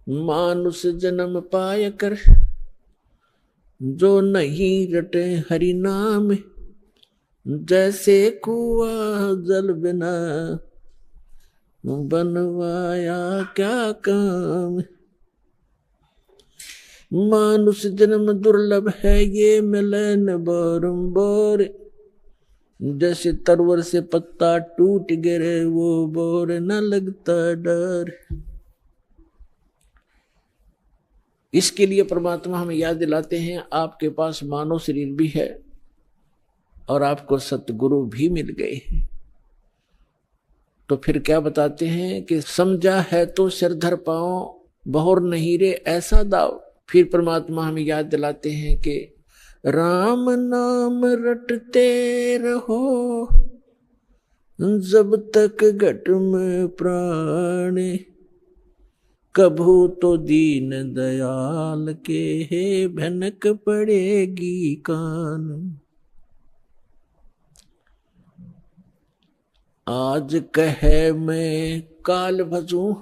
मानुष जन्म पाय कर जो नहीं रटे हरि नाम, जैसे कुआ जल बिना बनवाया क्या काम। मानुष जन्म दुर्लभ है ये मिले न बारंबार, जैसे तरवर से पत्ता टूट गिरे वो बोर न लगता डर। इसके लिए परमात्मा हमें याद दिलाते हैं आपके पास मानव शरीर भी है और आपको सतगुरु भी मिल गए हैं। तो फिर क्या बताते हैं कि समझा है तो सिर धर पाओ, बहुर नहीं रे ऐसा दाव। फिर परमात्मा हमें याद दिलाते हैं कि राम नाम रटते रहो जब तक घट में प्राण, कभू तो दीन दयाल के है भनक पड़ेगी कान। आज कहे मैं काल भजूं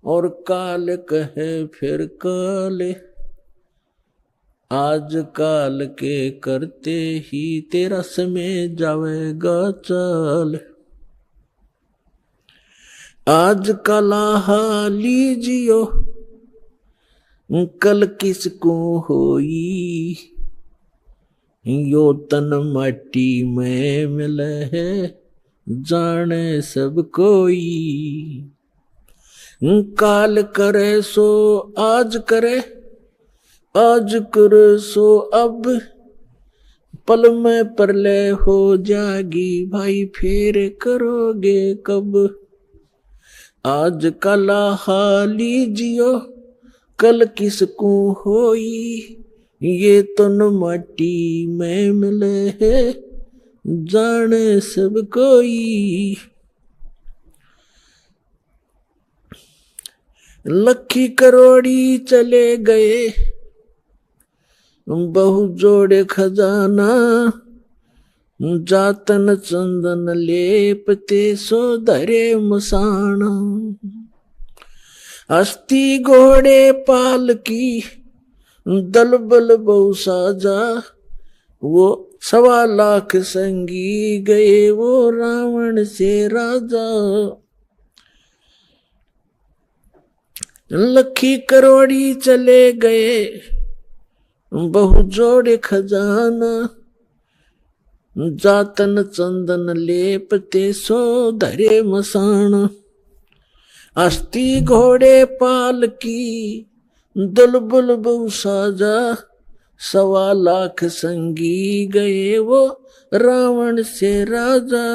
और काल कहे फिर काल, आज काल के करते ही तेरा समय जावेगा चाल। आज कला लीजियो कल किसको होई, यो तन मट्टी में मिले है जाने सब कोई। काल करे सो आज करे, आज करे सो अब, पल में प्रलय हो जागी भाई फिर करोगे कब। आज कला लीजियो कल किसको होई, ये तो न मट्टी में मिले है जाने सब कोई। लखी करोड़ी चले गए बहु जोड़े खजाना, जातन चंदन लेपते सो धरे मसाना। हस्ती घोड़े पाल की दल बल बहु साजा, वो 1.25 लाख संगी गए वो रावण से राजा। लखी करोड़ी चले गए बहु जोड़े खजाना, जातन चंदन लेपते सो धरे मसाना। अस्ती घोड़े पाल की दुलबुल बहु साजा, 1.25 लाख संगी गए वो रावण से राजा।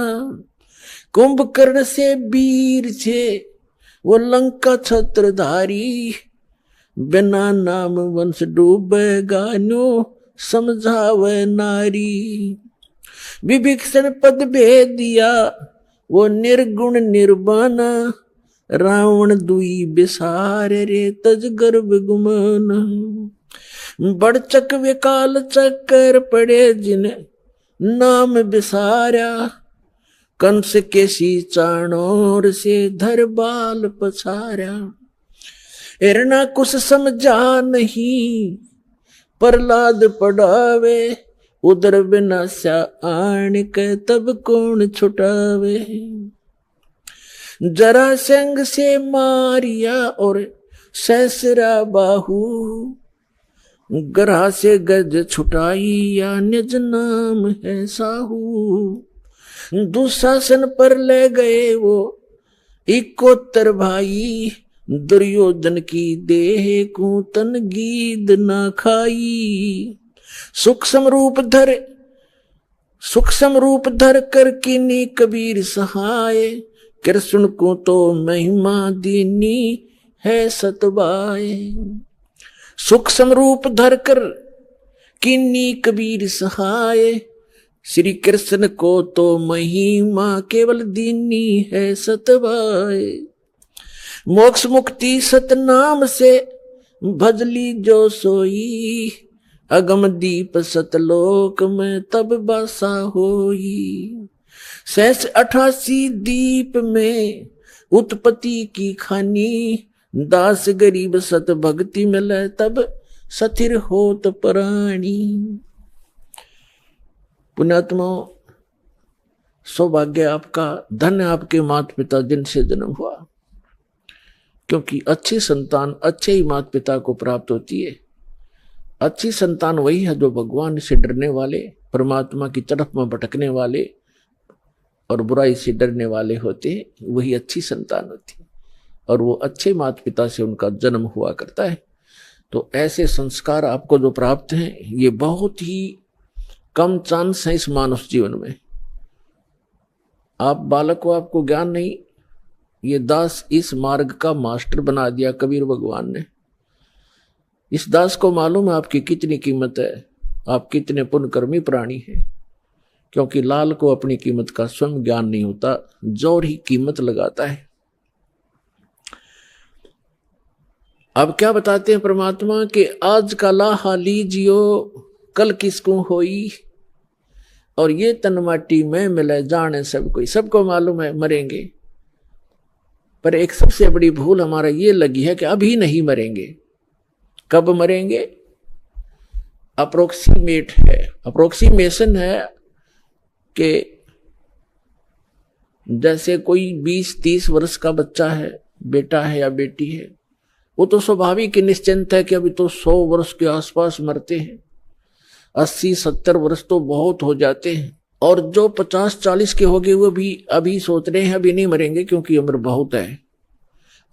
कुंभकर्ण से वीर छे वो लंका छत्रधारी, बिना नाम वंश डूबेगा न्यो समझावे नारी। विभीषण पद भेद दिया वो निर्गुण निर्वाणा, रावण दुई बिसार रे तज गर्भ गुमान। बड़चक विकाल चक्कर पड़े जिन नाम बिसारा, कंस के सी चाणोर से धर बाल पछारा। हिरणा कुछ समझा नहीं प्रहलाद पढ़ावे, उधर विनाशा आण के तब कौन छुटावे। जरासंध से मारिया और सहसरा बाहु, ग्रह से गज छुटाई या निज नाम है साहू। दुशासन पर ले गए वो 71 भाई, दुर्योधन की देह को तन गीद ना खाई। सूक्ष्म रूप धर कर किन्नी कबीर सहाय, कृष्ण को तो महिमा दीनी है सतबाए। सूक्ष्म रूप धर कर किन्नी कबीर सहाय, श्री कृष्ण को तो महिमा केवल दीनी है सतबाए। मोक्ष मुक्ति सतनाम से भजली जो सोई, अगम दीप सतलोक में तब बसा होई। 88 दीप में उत्पत्ति की खानी, दास गरीब सत भक्ति मिले तब सथिर होत प्राणी। पुण्यात्मा, सौभाग्य आपका, धन्य आपके माता पिता जिनसे जन्म हुआ, क्योंकि अच्छी संतान अच्छे ही माता पिता को प्राप्त होती है। अच्छी संतान वही है जो भगवान से डरने वाले, परमात्मा की तरफ में भटकने वाले और बुराई से डरने वाले होते हैं, वही अच्छी संतान होती है। और वो अच्छे माता पिता से उनका जन्म हुआ करता है। तो ऐसे संस्कार आपको जो प्राप्त हैं, ये बहुत ही कम चांस है इस मानव जीवन में। आप बालक को, आपको ज्ञान नहीं, ये दास इस मार्ग का मास्टर बना दिया कबीर भगवान ने। इस दास को मालूम है आपकी कितनी कीमत है, आप कितने पुण्यकर्मी प्राणी हैं, क्योंकि लाल को अपनी कीमत का स्वयं ज्ञान नहीं होता, जोर ही कीमत लगाता है। अब क्या बताते हैं परमात्मा कि आज का लाहा लीजियो कल किसको होई, और ये तन माटी में मिले जाने सब कोई। सबको मालूम है मरेंगे, पर एक सबसे बड़ी भूल हमारा ये लगी है कि अभी नहीं मरेंगे। कब मरेंगे? अप्रोक्सीमेट है, अप्रोक्सीमेशन है कि जैसे कोई 20-30 वर्ष का बच्चा है, बेटा है या बेटी है, वो तो स्वाभाविक ही निश्चिंत है कि अभी तो 100 वर्ष के आसपास मरते हैं, 80-70 वर्ष तो बहुत हो जाते हैं। और जो 50-40 के हो गए वो भी अभी सोच रहे हैं अभी नहीं मरेंगे क्योंकि उम्र बहुत है।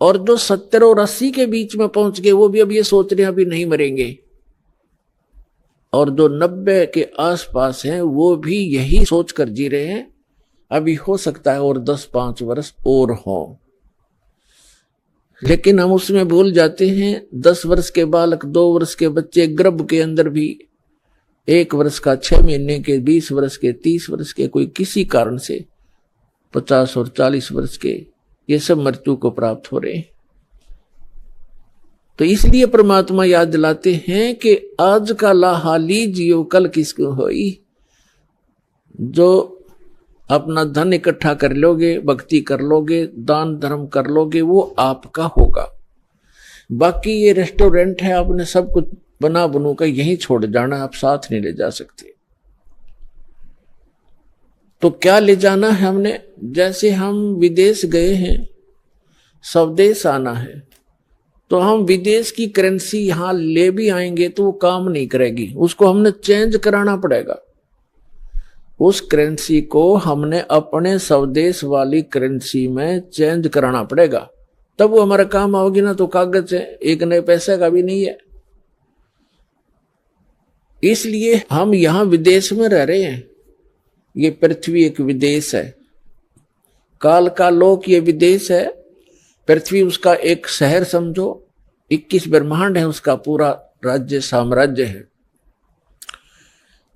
और जो 70 और 80 के बीच में पहुंच गए वो भी अब ये सोच रहे हैं अभी नहीं मरेंगे। और जो 90 के आसपास हैं वो भी यही सोच कर जी रहे हैं अभी हो सकता है और 10-5 वर्ष और हो। लेकिन हम उसमें भूल जाते हैं 10 वर्ष के बालक, 2 वर्ष के बच्चे गर्भ के अंदर भी, 1 वर्ष का 6 महीने के, 20 वर्ष के, 30 वर्ष के, कोई किसी कारण से 50 और 40 वर्ष के, ये सब मृत्यु को प्राप्त हो रहे हैं। तो इसलिए परमात्मा याद दिलाते हैं कि आज का लाहा लीजियो कल किसको होई। जो अपना धन इकट्ठा कर लोगे, भक्ति कर लोगे, दान धर्म कर लोगे, वो आपका होगा। बाकी ये रेस्टोरेंट है, आपने सब कुछ बना बनू का यहीं छोड़ जाना, आप साथ नहीं ले जा सकते। तो क्या ले जाना है हमने? जैसे हम विदेश गए हैं, स्वदेश आना है, तो हम विदेश की करेंसी यहां ले भी आएंगे तो वो काम नहीं करेगी, उसको हमने चेंज कराना पड़ेगा। उस करेंसी को हमने अपने स्वदेश वाली करेंसी में चेंज कराना पड़ेगा, तब वो हमारा काम आओगी ना। तो कागज है, एक नए पैसे का भी नहीं है। इसलिए हम यहां विदेश में रह रहे हैं। ये पृथ्वी एक विदेश है, काल का लोक ये विदेश है, पृथ्वी उसका एक शहर समझो, 21 ब्रह्मांड है उसका पूरा राज्य साम्राज्य है।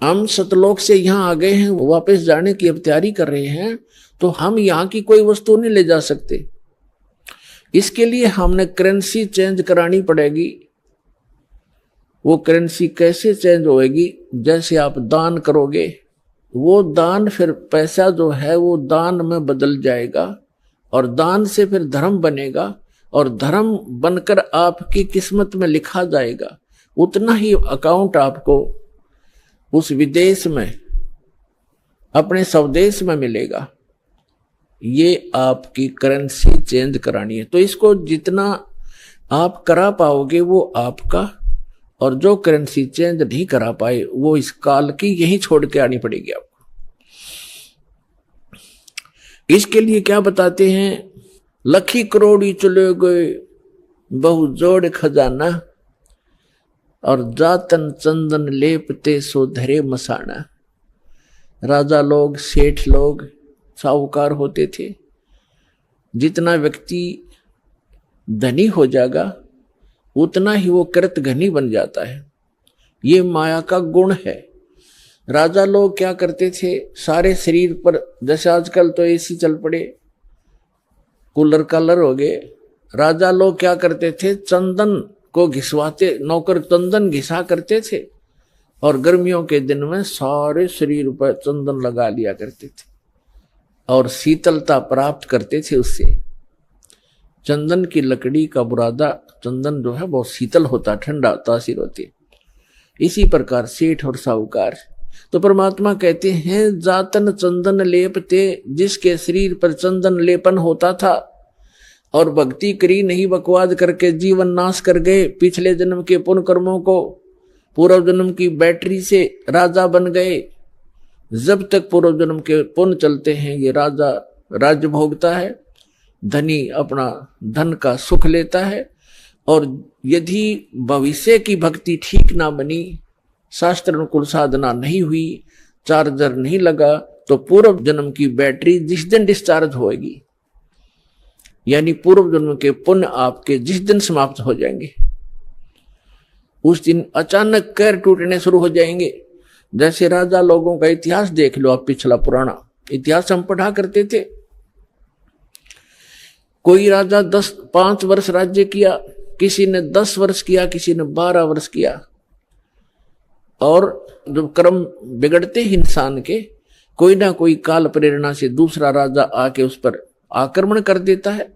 हम सतलोक से यहाँ आ गए हैं, वापस जाने की अब तैयारी कर रहे हैं, तो हम यहाँ की कोई वस्तु नहीं ले जा सकते। इसके लिए हमने करेंसी चेंज करानी पड़ेगी। वो करेंसी कैसे चेंज होएगी? जैसे आप दान करोगे, वो दान फिर पैसा जो है वो दान में बदल जाएगा, और दान से फिर धर्म बनेगा, और धर्म बनकर आपकी किस्मत में लिखा जाएगा। उतना ही अकाउंट आपको उस विदेश में, अपने स्वदेश में मिलेगा। ये आपकी करेंसी चेंज करानी है। तो इसको जितना आप करा पाओगे वो आपका, और जो करेंसी चेंज नहीं करा पाए वो इस काल की यही छोड़ के आनी पड़ेगी आपको। इसके लिए क्या बताते हैं? लखी करोड़ी चले गए बहु जोड़ खजाना, और जातन चंदन लेपते सो धरे मसाना। राजा लोग, सेठ लोग, साहूकार होते थे। जितना व्यक्ति धनी हो जाएगा उतना ही वो कृत घनी बन जाता है। ये माया का गुण है। राजा लोग क्या करते थे? सारे शरीर पर, जैसे आजकल तो एसी चल पड़े, कूलर कालर हो गए, राजा लोग क्या करते थे? चंदन को घिसवाते, नौकर चंदन घिसा करते थे, और गर्मियों के दिन में सारे शरीर पर चंदन लगा लिया करते थे, और शीतलता प्राप्त करते थे उससे। चंदन की लकड़ी का बुरादा, चंदन जो है बहुत शीतल होता, ठंडा तासीर होती है। इसी प्रकार सेठ और साहूकार। तो परमात्मा कहते हैं जातन चंदन लेपते, जिसके शरीर पर चंदन लेपन होता था और भक्ति करी नहीं, बकवाद करके जीवन नाश कर गए, पिछले जन्म के पुण्य कर्मों को पूर्व जन्म की बैटरी से राजा बन गए। जब तक पूर्व जन्म के पुण्य चलते हैं ये राजा राज्य भोगता है, धनी अपना धन का सुख लेता है। और यदि भविष्य की भक्ति ठीक ना बनी, शास्त्र अनुकूल साधना नहीं हुई, चार्जर नहीं लगा, तो पूर्व जन्म की बैटरी जिस दिन डिस्चार्ज होएगी, यानी पूर्व जन्म के पुण्य आपके जिस दिन समाप्त हो जाएंगे, उस दिन अचानक कैर टूटने शुरू हो जाएंगे। जैसे राजा लोगों का इतिहास देख लो आप, पिछला पुराना इतिहास हम पढ़ा करते थे। कोई राजा 5 वर्ष राज्य किया, किसी ने 10 वर्ष किया, किसी ने 12 वर्ष किया। और जब कर्म बिगड़ते हैं इंसान के, कोई ना कोई काल प्रेरणा से दूसरा राजा आके उस पर आक्रमण कर देता है,